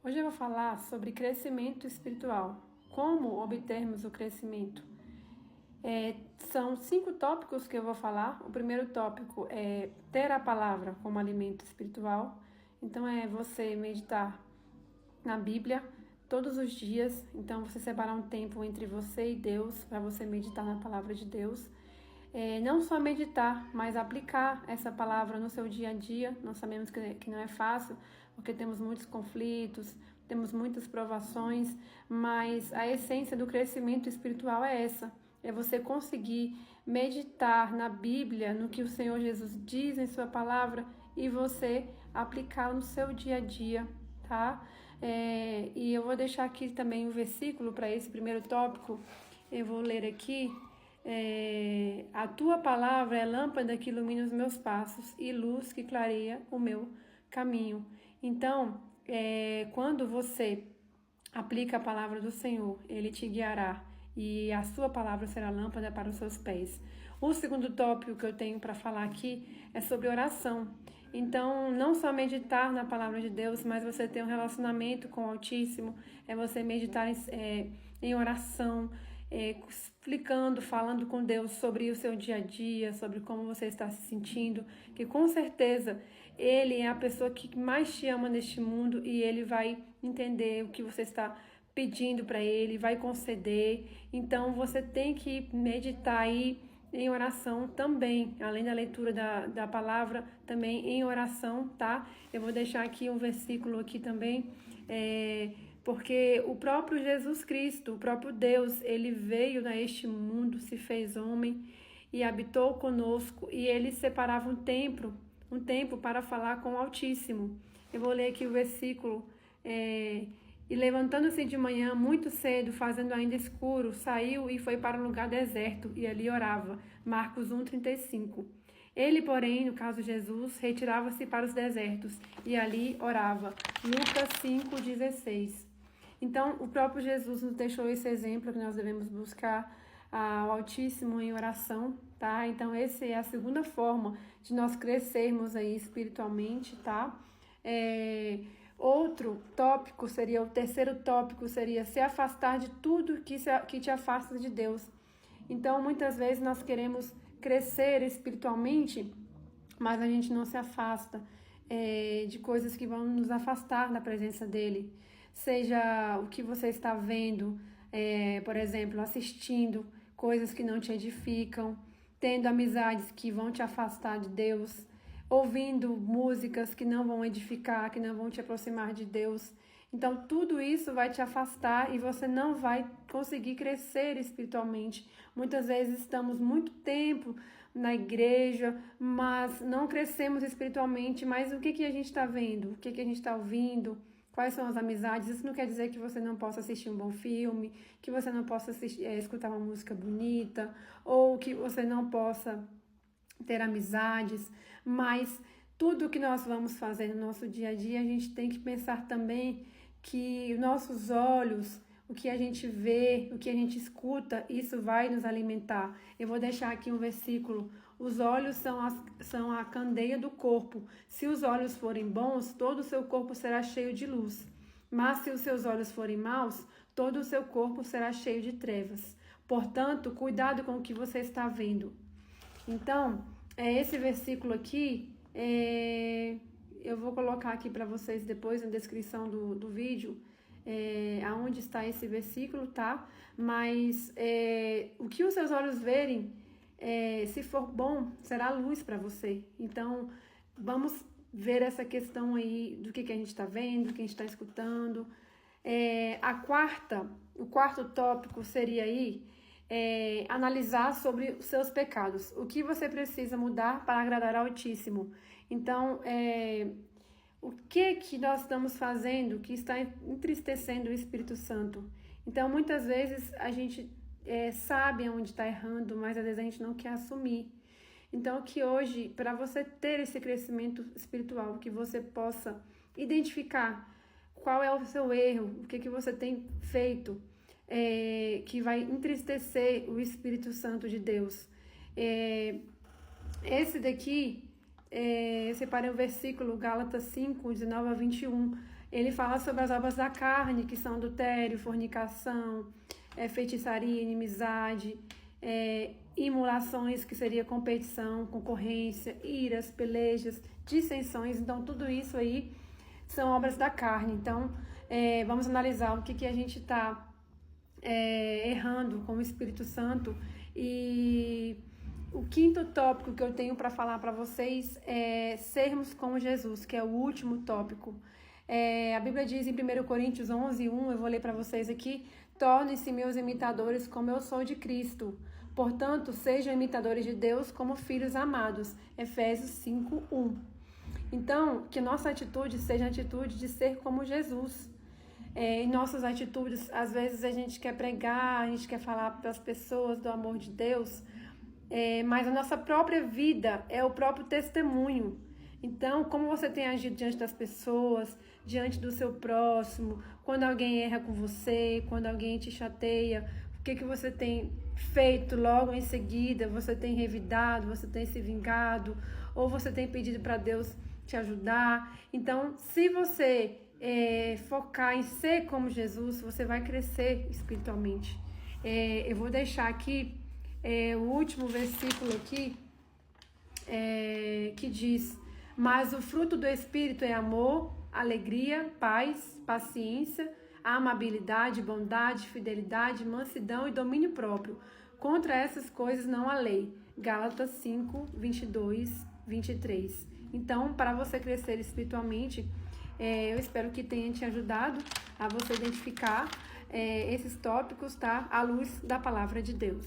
Hoje eu vou falar sobre crescimento espiritual. Como obtermos o crescimento? São 5 tópicos que eu vou falar. O primeiro tópico é ter a palavra como alimento espiritual. Então é você meditar na Bíblia todos os dias. Então você separar um tempo entre você e Deus para você meditar na palavra de Deus. Não só meditar, mas aplicar essa palavra no seu dia a dia. Nós sabemos que não é fácil, porque temos muitos conflitos, temos muitas provações, mas a essência do crescimento espiritual é essa. É você conseguir meditar na Bíblia, no que o Senhor Jesus diz em sua palavra e você aplicar no seu dia a dia, tá? E eu vou deixar aqui também um versículo para esse primeiro tópico. Eu vou ler aqui. A tua palavra é lâmpada que ilumina os meus passos e luz que clareia o meu caminho. Então, quando você aplica a palavra do Senhor, Ele te guiará e a sua palavra será lâmpada para os seus pés. O segundo tópico que eu tenho para falar aqui é sobre oração. Então, não só meditar na palavra de Deus, mas você ter um relacionamento com o Altíssimo, é você meditar em oração, explicando, falando com Deus sobre o seu dia a dia, sobre como você está se sentindo, que com certeza Ele é a pessoa que mais te ama neste mundo e Ele vai entender o que você está pedindo para Ele, vai conceder. Então você tem que meditar aí em oração também, além da leitura da palavra, também em oração, tá? Eu vou deixar aqui um versículo aqui também, porque o próprio Jesus Cristo, o próprio Deus, Ele veio a este mundo, se fez homem e habitou conosco, e Ele separava um tempo para falar com o Altíssimo. Eu vou ler aqui o versículo, e levantando-se de manhã muito cedo, fazendo ainda escuro, saiu e foi para um lugar deserto, e ali orava. Marcos 1,35. Ele, porém, no caso Jesus, retirava-se para os desertos, e ali orava. Lucas 5,16. Então, o próprio Jesus nos deixou esse exemplo que nós devemos buscar ao Altíssimo em oração, tá? Então, essa é a segunda forma de nós crescermos aí espiritualmente, tá? Outro tópico seria, o terceiro tópico seria se afastar de tudo que te afasta de Deus. Então, muitas vezes nós queremos crescer espiritualmente, mas a gente não se afasta de coisas que vão nos afastar da presença dele. Seja o que você está vendo, por exemplo, assistindo coisas que não te edificam, tendo amizades que vão te afastar de Deus, ouvindo músicas que não vão edificar, que não vão te aproximar de Deus. Então, tudo isso vai te afastar e você não vai conseguir crescer espiritualmente. Muitas vezes estamos muito tempo na igreja, mas não crescemos espiritualmente. Mas o que a gente está vendo? O que a gente está ouvindo? Quais são as amizades? Isso não quer dizer que você não possa assistir um bom filme, que você não possa escutar uma música bonita, ou que você não possa ter amizades, mas tudo que nós vamos fazer no nosso dia a dia, a gente tem que pensar também que nossos olhos, o que a gente vê, o que a gente escuta, isso vai nos alimentar. Eu vou deixar aqui um versículo. Os olhos são a candeia do corpo. Se os olhos forem bons, todo o seu corpo será cheio de luz. Mas se os seus olhos forem maus, todo o seu corpo será cheio de trevas. Portanto, cuidado com o que você está vendo. Então, esse versículo aqui, eu vou colocar aqui para vocês depois na descrição do vídeo, aonde está esse versículo, tá? Mas o que os seus olhos verem, se for bom, será luz para você. Então, vamos ver essa questão aí do que a gente está vendo, do que a gente está escutando. O quarto tópico seria aí, analisar sobre os seus pecados. O que você precisa mudar para agradar ao Altíssimo. Então, o que nós estamos fazendo que está entristecendo o Espírito Santo? Então, muitas vezes a gente sabe onde está errando, mas às vezes a gente não quer assumir. Então, que hoje, para você ter esse crescimento espiritual, que você possa identificar qual é o seu erro, o que você tem feito, que vai entristecer o Espírito Santo de Deus. Esse daqui, eu separei o versículo Gálatas 5, 19 a 21, Ele fala sobre as obras da carne, que são adultério, fornicação, feitiçaria, inimizade, imulações, que seria competição, concorrência, iras, pelejas, dissensões. Então, tudo isso aí são obras da carne. Então, vamos analisar o que a gente está errando com o Espírito Santo. E o quinto tópico que eu tenho para falar para vocês é sermos como Jesus, que é o último tópico. A Bíblia diz em 1 Coríntios 11:1, eu vou ler para vocês aqui: tornem-se meus imitadores como eu sou de Cristo. Portanto, sejam imitadores de Deus como filhos amados. Efésios 5:1. Então, que nossa atitude seja a atitude de ser como Jesus. Em nossas atitudes, às vezes a gente quer pregar, a gente quer falar para as pessoas do amor de Deus, mas a nossa própria vida é o próprio testemunho. Então, como você tem agido diante das pessoas, diante do seu próximo, quando alguém erra com você, quando alguém te chateia, o que você tem feito logo em seguida? Você tem revidado, você tem se vingado, ou você tem pedido para Deus te ajudar? Então, se você focar em ser como Jesus, você vai crescer espiritualmente. Eu vou deixar aqui o último versículo aqui, que diz: mas o fruto do Espírito é amor, alegria, paz, paciência, amabilidade, bondade, fidelidade, mansidão e domínio próprio. Contra essas coisas não há lei. Gálatas 5, 22, 23. Então, para você crescer espiritualmente, eu espero que tenha te ajudado a você identificar esses tópicos, tá? À luz da palavra de Deus.